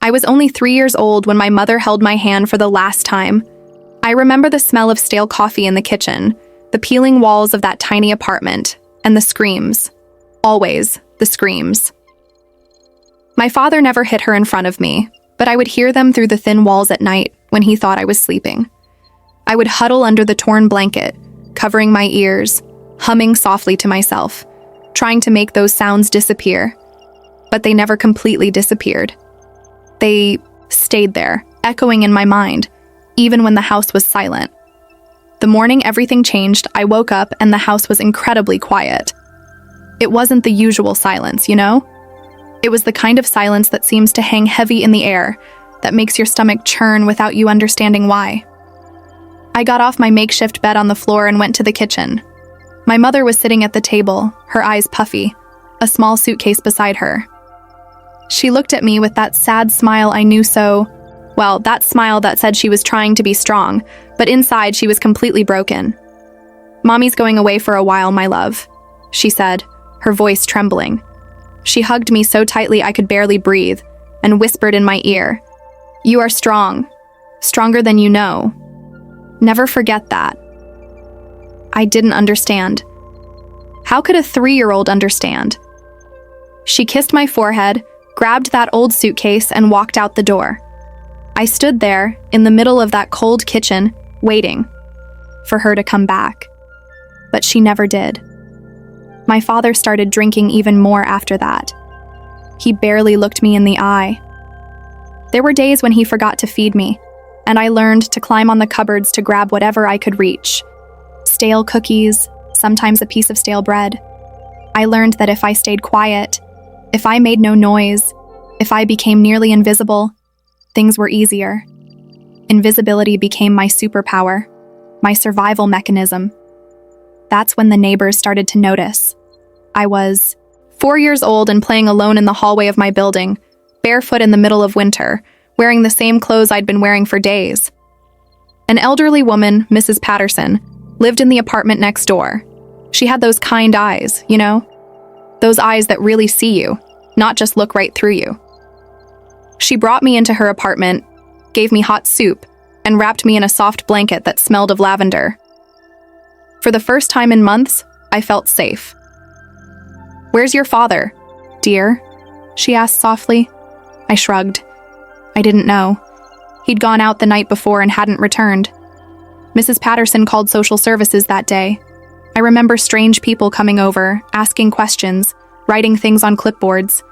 I was only 3 years old when my mother held my hand for the last time. I remember the smell of stale coffee in the kitchen, the peeling walls of that tiny apartment, and the screams. Always the screams. My father never hit her in front of me, but I would hear them through the thin walls at night when he thought I was sleeping. I would huddle under the torn blanket, covering my ears, humming softly to myself, trying to make those sounds disappear. But they never completely disappeared. They stayed there, echoing in my mind, even when the house was silent. The morning everything changed, I woke up and the house was incredibly quiet. It wasn't the usual silence, you know? It was the kind of silence that seems to hang heavy in the air, that makes your stomach churn without you understanding why. I got off my makeshift bed on the floor and went to the kitchen. My mother was sitting at the table, her eyes puffy, a small suitcase beside her. She looked at me with that sad smile I knew so well, that smile that said she was trying to be strong, but inside she was completely broken. "Mommy's going away for a while, my love," she said, her voice trembling. She hugged me so tightly I could barely breathe, and whispered in my ear, "You are strong, stronger than you know. Never forget that." I didn't understand. How could a 3-year-old understand? She kissed my forehead, grabbed that old suitcase, and walked out the door. I stood there, in the middle of that cold kitchen, waiting for her to come back. But she never did. My father started drinking even more after that. He barely looked me in the eye. There were days when he forgot to feed me, and I learned to climb on the cupboards to grab whatever I could reach. Stale cookies, sometimes a piece of stale bread. I learned that if I stayed quiet, if I made no noise, if I became nearly invisible, things were easier. Invisibility became my superpower, my survival mechanism. That's when the neighbors started to notice. I was 4 years old and playing alone in the hallway of my building, barefoot in the middle of winter, wearing the same clothes I'd been wearing for days. An elderly woman, Mrs. Patterson, lived in the apartment next door. She had those kind eyes, you know? Those eyes that really see you, not just look right through you. She brought me into her apartment, gave me hot soup, and wrapped me in a soft blanket that smelled of lavender. For the first time in months, I felt safe. "Where's your father, dear?" she asked softly. I shrugged. I didn't know. He'd gone out the night before and hadn't returned. Mrs. Patterson called social services that day. I remember strange people coming over, asking questions, writing things on clipboards.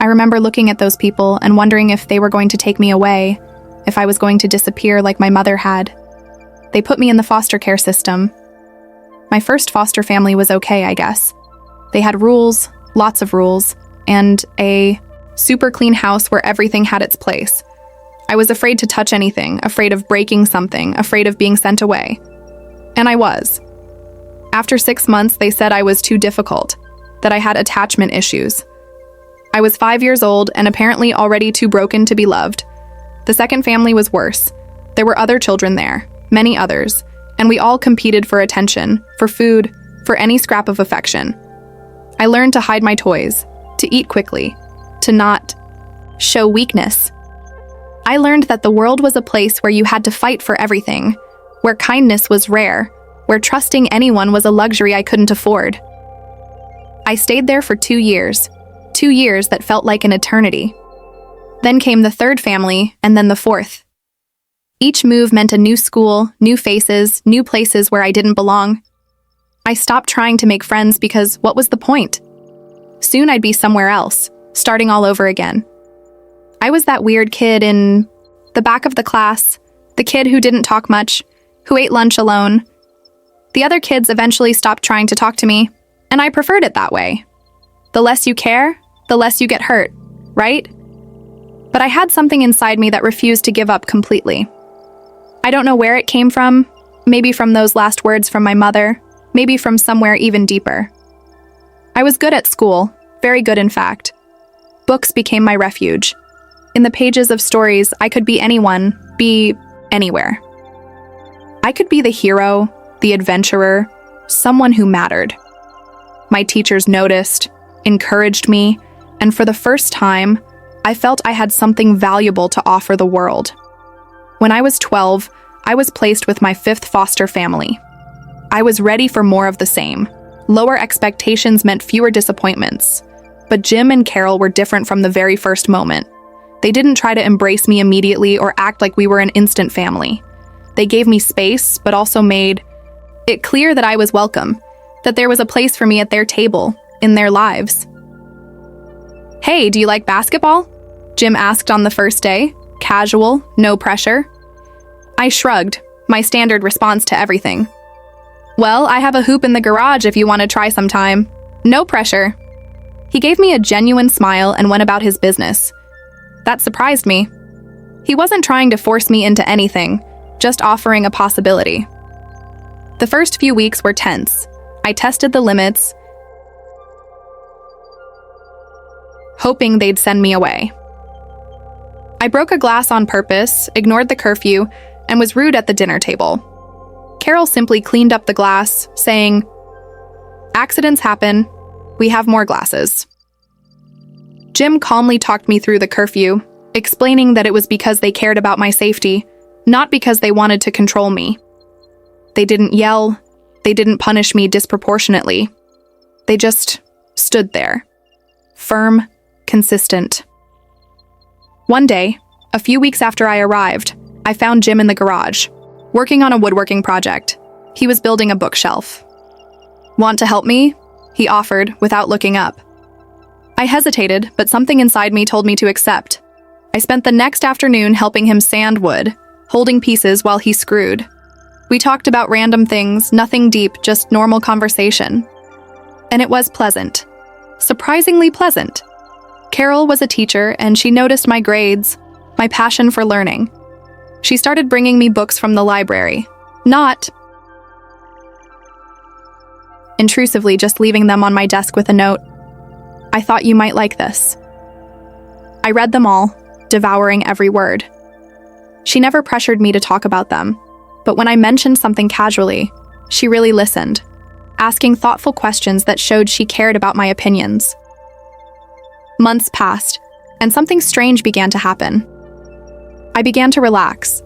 I remember looking at those people and wondering if they were going to take me away, if I was going to disappear like my mother had. They put me in the foster care system. My first foster family was okay, I guess. They had rules, lots of rules, and a super clean house where everything had its place. I was afraid to touch anything, afraid of breaking something, afraid of being sent away. And I was. After 6 months, they said I was too difficult, that I had attachment issues. I was 5 years old and apparently already too broken to be loved. The second family was worse. There were other children there, many others, and we all competed for attention, for food, for any scrap of affection. I learned to hide my toys, to eat quickly, to not show weakness. I learned that the world was a place where you had to fight for everything, where kindness was rare, where trusting anyone was a luxury I couldn't afford. I stayed there for 2 years. 2 years that felt like an eternity. Then came the third family, and then the fourth. Each move meant a new school, new faces, new places where I didn't belong. I stopped trying to make friends because what was the point? Soon I'd be somewhere else, starting all over again. I was that weird kid in the back of the class, the kid who didn't talk much, who ate lunch alone. The other kids eventually stopped trying to talk to me, and I preferred it that way. The less you care, the less you get hurt, right? But I had something inside me that refused to give up completely. I don't know where it came from, maybe from those last words from my mother, maybe from somewhere even deeper. I was good at school, very good in fact. Books became my refuge. In the pages of stories, I could be anyone, be anywhere. I could be the hero, the adventurer, someone who mattered. My teachers noticed, encouraged me, and for the first time, I felt I had something valuable to offer the world. When I was 12, I was placed with my 5th foster family. I was ready for more of the same. Lower expectations meant fewer disappointments. But Jim and Carol were different from the very first moment. They didn't try to embrace me immediately or act like we were an instant family. They gave me space, but also made it clear that I was welcome, that there was a place for me at their table, in their lives. "Hey, do you like basketball?" Jim asked on the first day, casual, no pressure. I shrugged, my standard response to everything. "Well, I have a hoop in the garage if you want to try sometime. No pressure." He gave me a genuine smile and went about his business. That surprised me. He wasn't trying to force me into anything, just offering a possibility. The first few weeks were tense. I tested the limits, hoping they'd send me away. I broke a glass on purpose, ignored the curfew, and was rude at the dinner table. Carol simply cleaned up the glass, saying, "Accidents happen. We have more glasses." Jim calmly talked me through the curfew, explaining that it was because they cared about my safety, not because they wanted to control me. They didn't yell. They didn't punish me disproportionately. They just stood there. Firm, consistent. One day, a few weeks after I arrived, I found Jim in the garage, working on a woodworking project. He was building a bookshelf. "Want to help me?" he offered without looking up. I hesitated, but something inside me told me to accept. I spent the next afternoon helping him sand wood, holding pieces while he screwed. We talked about random things, nothing deep, just normal conversation. And it was pleasant. Surprisingly pleasant. Carol was a teacher, and she noticed my grades, my passion for learning. She started bringing me books from the library, not intrusively, just leaving them on my desk with a note. "I thought you might like this." I read them all, devouring every word. She never pressured me to talk about them, but when I mentioned something casually, she really listened, asking thoughtful questions that showed she cared about my opinions. Months passed, and something strange began to happen. I began to relax.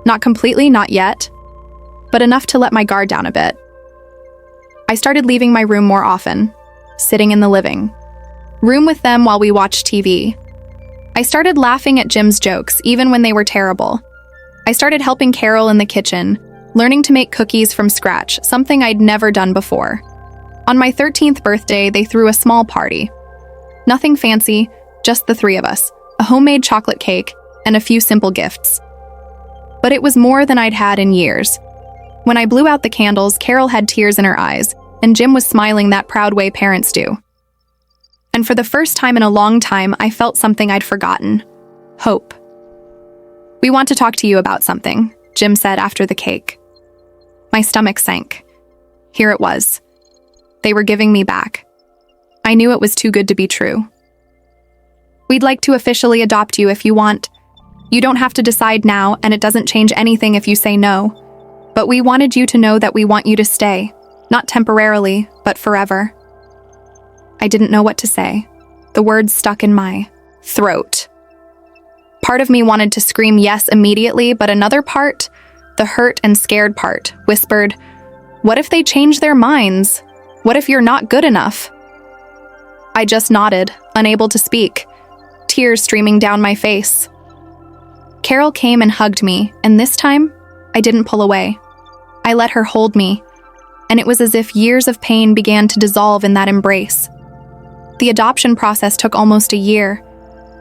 Not completely, not yet, but enough to let my guard down a bit. I started leaving my room more often, sitting in the living room with them while we watched TV. I started laughing at Jim's jokes, even when they were terrible. I started helping Carol in the kitchen, learning to make cookies from scratch, something I'd never done before. On my 13th birthday, they threw a small party. Nothing fancy, just the 3 of us, a homemade chocolate cake, and a few simple gifts. But it was more than I'd had in years. When I blew out the candles, Carol had tears in her eyes, and Jim was smiling that proud way parents do. And for the first time in a long time, I felt something I'd forgotten. Hope. "We want to talk to you about something," Jim said after the cake. My stomach sank. Here it was. They were giving me back. I knew it was too good to be true. "We'd like to officially adopt you if you want. You don't have to decide now, and it doesn't change anything if you say no. But we wanted you to know that we want you to stay, not temporarily, but forever." I didn't know what to say. The words stuck in my throat. Part of me wanted to scream yes immediately, but another part, the hurt and scared part, whispered, "What if they change their minds? What if you're not good enough?" I just nodded, unable to speak, tears streaming down my face. Carol came and hugged me, and this time, I didn't pull away. I let her hold me, and it was as if years of pain began to dissolve in that embrace. The adoption process took almost a year.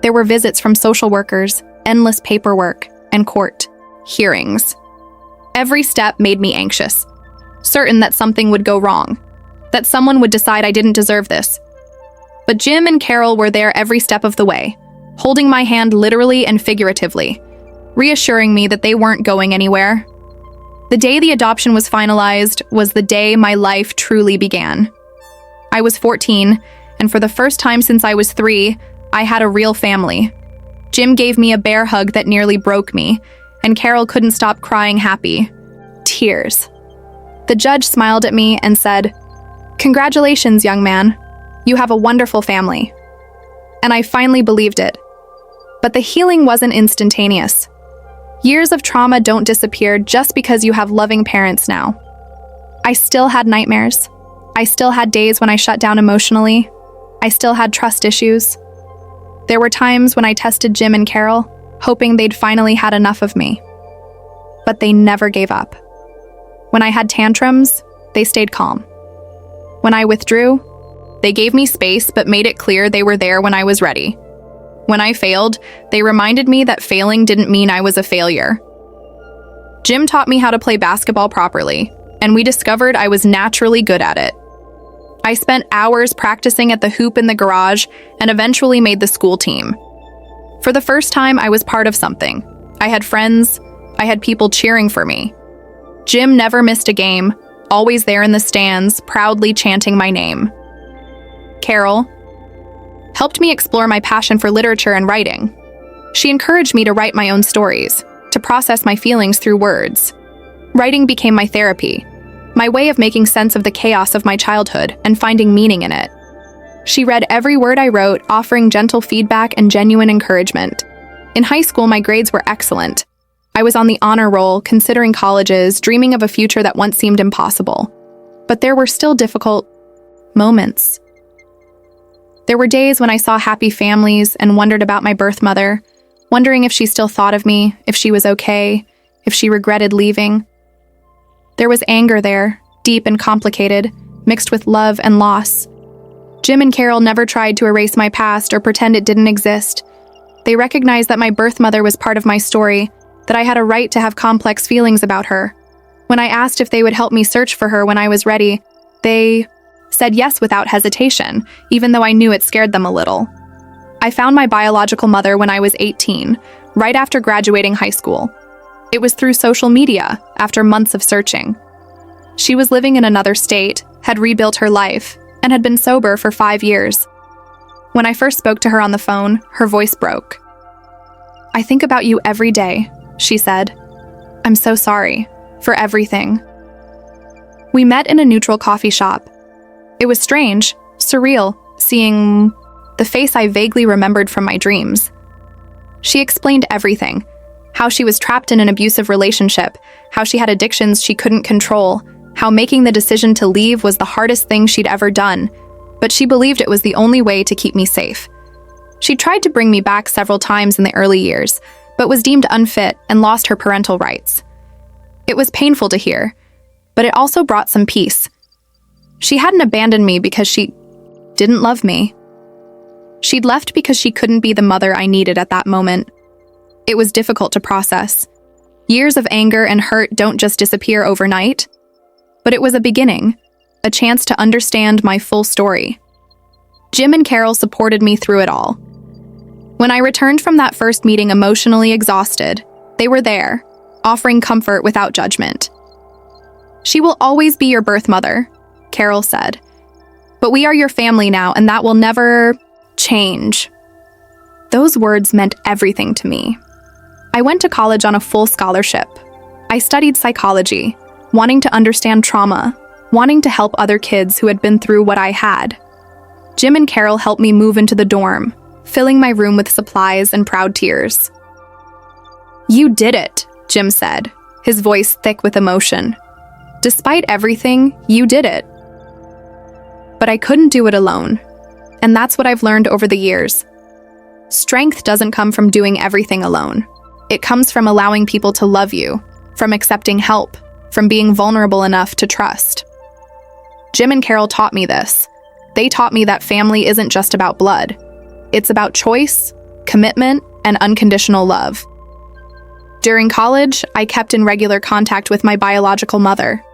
There were visits from social workers, endless paperwork, and court hearings. Every step made me anxious, certain that something would go wrong, that someone would decide I didn't deserve this. But Jim and Carol were there every step of the way, holding my hand literally and figuratively, reassuring me that they weren't going anywhere. The day the adoption was finalized was the day my life truly began. I was 14, and for the first time since I was 3, I had a real family. Jim gave me a bear hug that nearly broke me, and Carol couldn't stop crying happy. Tears. The judge smiled at me and said, "Congratulations, young man. You have a wonderful family." And I finally believed it. But the healing wasn't instantaneous. Years of trauma don't disappear just because you have loving parents now. I still had nightmares. I still had days when I shut down emotionally. I still had trust issues. There were times when I tested Jim and Carol, hoping they'd finally had enough of me. But they never gave up. When I had tantrums, they stayed calm. When I withdrew, they gave me space but made it clear they were there when I was ready. When I failed, they reminded me that failing didn't mean I was a failure. Jim taught me how to play basketball properly, and we discovered I was naturally good at it. I spent hours practicing at the hoop in the garage and eventually made the school team. For the first time, I was part of something. I had friends. I had people cheering for me. Jim never missed a game, always there in the stands, proudly chanting my name. Carol helped me explore my passion for literature and writing. She encouraged me to write my own stories, to process my feelings through words. Writing became my therapy, my way of making sense of the chaos of my childhood and finding meaning in it. She read every word I wrote, offering gentle feedback and genuine encouragement. In high school, my grades were excellent. I was on the honor roll, considering colleges, dreaming of a future that once seemed impossible. But there were still difficult moments. There were days when I saw happy families and wondered about my birth mother, wondering if she still thought of me, if she was okay, if she regretted leaving. There was anger there, deep and complicated, mixed with love and loss. Jim and Carol never tried to erase my past or pretend it didn't exist. They recognized that my birth mother was part of my story, that I had a right to have complex feelings about her. When I asked if they would help me search for her when I was ready, they said yes without hesitation, even though I knew it scared them a little. I found my biological mother when I was 18, right after graduating high school. It was through social media, after months of searching. She was living in another state, had rebuilt her life, and had been sober for 5 years. When I first spoke to her on the phone, her voice broke. "I think about you every day," she said. "I'm so sorry for everything." We met in a neutral coffee shop. It was strange, surreal, seeing the face I vaguely remembered from my dreams. She explained everything: how she was trapped in an abusive relationship, how she had addictions she couldn't control, how making the decision to leave was the hardest thing she'd ever done, but she believed it was the only way to keep me safe. She tried to bring me back several times in the early years, but was deemed unfit and lost her parental rights. It was painful to hear, but it also brought some peace. She hadn't abandoned me because she didn't love me. She'd left because she couldn't be the mother I needed at that moment. It was difficult to process. Years of anger and hurt don't just disappear overnight, but it was a beginning, a chance to understand my full story. Jim and Carol supported me through it all. When I returned from that first meeting emotionally exhausted, they were there, offering comfort without judgment. "She will always be your birth mother," Carol said. "But we are your family now, and that will never change." Those words meant everything to me. I went to college on a full scholarship. I studied psychology, wanting to understand trauma, wanting to help other kids who had been through what I had. Jim and Carol helped me move into the dorm, filling my room with supplies and proud tears. "You did it," Jim said, his voice thick with emotion. "Despite everything, you did it." But I couldn't do it alone, and that's what I've learned over the years. Strength doesn't come from doing everything alone. It comes from allowing people to love you, from accepting help, from being vulnerable enough to trust. Jim and Carol taught me this. They taught me that family isn't just about blood. It's about choice, commitment, and unconditional love. During college, I kept in regular contact with my biological mother.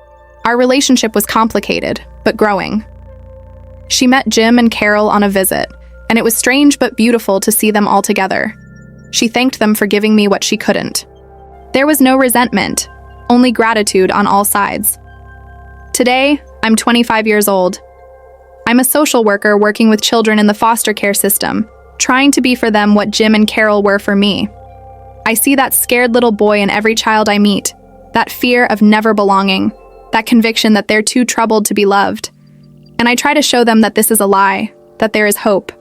Our relationship was complicated, but growing. She met Jim and Carol on a visit, and it was strange but beautiful to see them all together. She thanked them for giving me what she couldn't. There was no resentment, only gratitude on all sides. Today, I'm 25 years old. I'm a social worker working with children in the foster care system, trying to be for them what Jim and Carol were for me. I see that scared little boy in every child I meet, that fear of never belonging, that conviction that they're too troubled to be loved. And I try to show them that this is a lie, that there is hope,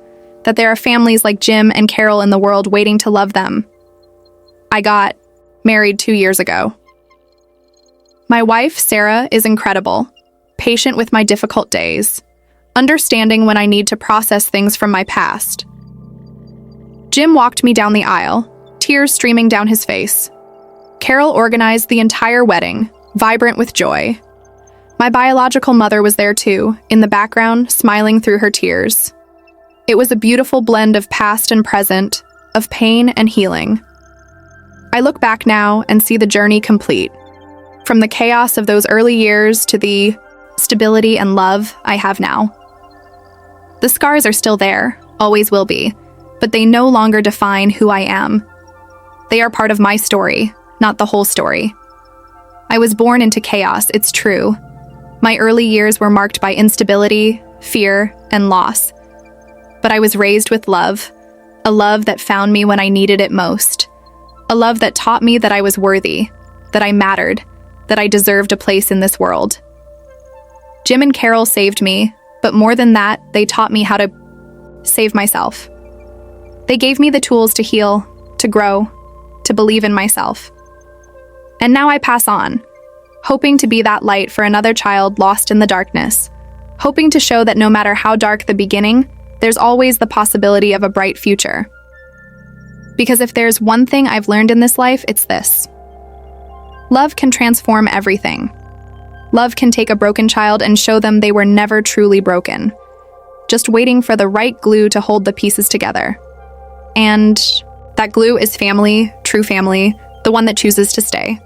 that there are families like Jim and Carol in the world waiting to love them. I got married 2 years ago. My wife, Sarah, is incredible, patient with my difficult days, understanding when I need to process things from my past. Jim walked me down the aisle, tears streaming down his face. Carol organized the entire wedding, vibrant with joy. My biological mother was there too, in the background, smiling through her tears. It was a beautiful blend of past and present, of pain and healing. I look back now and see the journey complete. From the chaos of those early years to the stability and love I have now. The scars are still there, always will be, but they no longer define who I am. They are part of my story, not the whole story. I was born into chaos, it's true. My early years were marked by instability, fear, and loss. But I was raised with love, a love that found me when I needed it most. A love that taught me that I was worthy, that I mattered, that I deserved a place in this world. Jim and Carol saved me, but more than that, they taught me how to save myself. They gave me the tools to heal, to grow, to believe in myself. And now I pass on, hoping to be that light for another child lost in the darkness, hoping to show that no matter how dark the beginning, there's always the possibility of a bright future. Because if there's one thing I've learned in this life, it's this. Love can transform everything. Love can take a broken child and show them they were never truly broken, just waiting for the right glue to hold the pieces together. And that glue is family, true family, the one that chooses to stay.